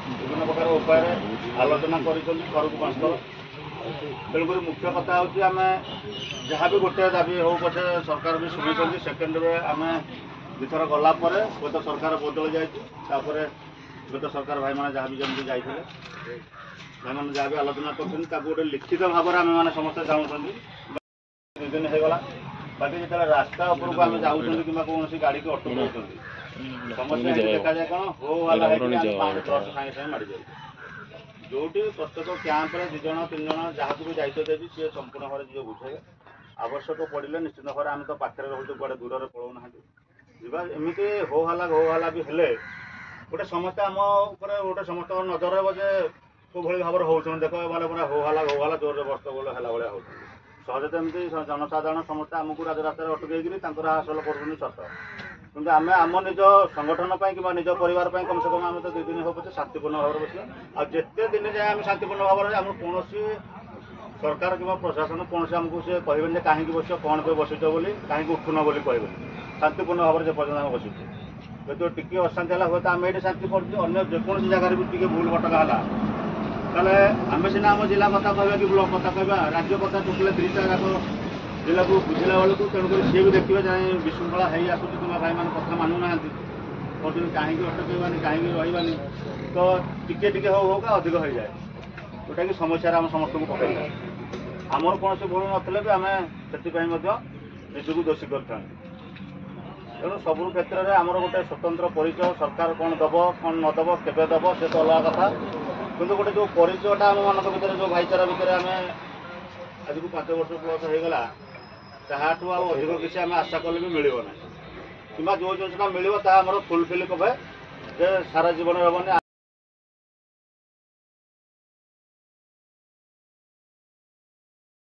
विभिन्न प्रकार उपाय आलोचना कर तेणुक मुख्य कथा हूँ आम जहाँ भी गोटे दाबी हो पचे सरकार भी शुणी सेकेंड आम दिथर गलापर हूँ तो सरकार बदल जापर गत सरकार भाई मैंने जहाँ भी जमी जाते भाई मैंने जहाँ भी आलोचना कर गोटे लिखित भाव में आम मैंने समस्ते चाहूँगी 2 दिन होगा बाकी जो रास्ता उपरक आम जाऊँ कि कौन गाड़ी की अटक समस्या देखा जाए कौन हो सागे सागे माड़ जाए जो प्रत्येक कैंप्रे 2 जन 3 जन जहाँ भी दायित्व देवी सी संपूर्ण भाव जो बुझे आवश्यक पड़े निश्चित भाव आम तो पाखे रोचे कड़े दूर पलाऊना जा एमती हो हल्ला भी हेले गोटे समस्या आम गोटे समस्त नजर रहा जे कौन भाव में हो देख मैंने पूरा हो हल्ला जोर जबरदस्त बोले है भाया हो सहजे तो एमती जनसाधारण समस्या आमको राजरास्त अटकई हासिल कर सत कि आम आम निज संगठन कि निज परिवार कम से कम आम तो 2 दिन हो पचे शांतिपूर्ण भाव में बस आते दिन जाए आम शांतिपूर्ण भाव में आम कौन सरकार कि प्रशासन कौन आमको सी कहे कहीं बस कौन पे बस बोली कहीं उठुन बोली कहे शांतिपूर्ण भाव में जेपर्यंत आम बस जो टी अशांति है हूँ आम ये शांति पड़े अन्य जेकोसी जगह भी टी भूल भटका है ताले आम सीना आम जिला कथा कह कि ब्लक कथा कह राज्य कथा टुकले 2टा जाक जिला को बुझला बेलू तेणुक सी भी देखिए जाए विशृंखला है आसूँ कि भाई मैंने कथा मानुना कहते कहीं अटकबानी कहीं रही तो टिके होगा अधिक हो जाए जोटा कि समस्या आम समस्त को पकड़ आमर कौन भूल नथिले भी आम से निजक दोषी कर तेणु सबू क्षेत्र में आमर गोटे स्वतंत्र परिचय सरकार कौन दब कौन नदब केवे दब से तो अलग कथा किंतु गोटे जो परिचयटा आम मान भर जो भाईचारा भितर आम आज को 5 वर्ष प्लस होगा ताठू अधिक किसी आम आशा कले भी मिलना कि जो जिनसा मिले फुलफिल कहे सारा जीवन हेनी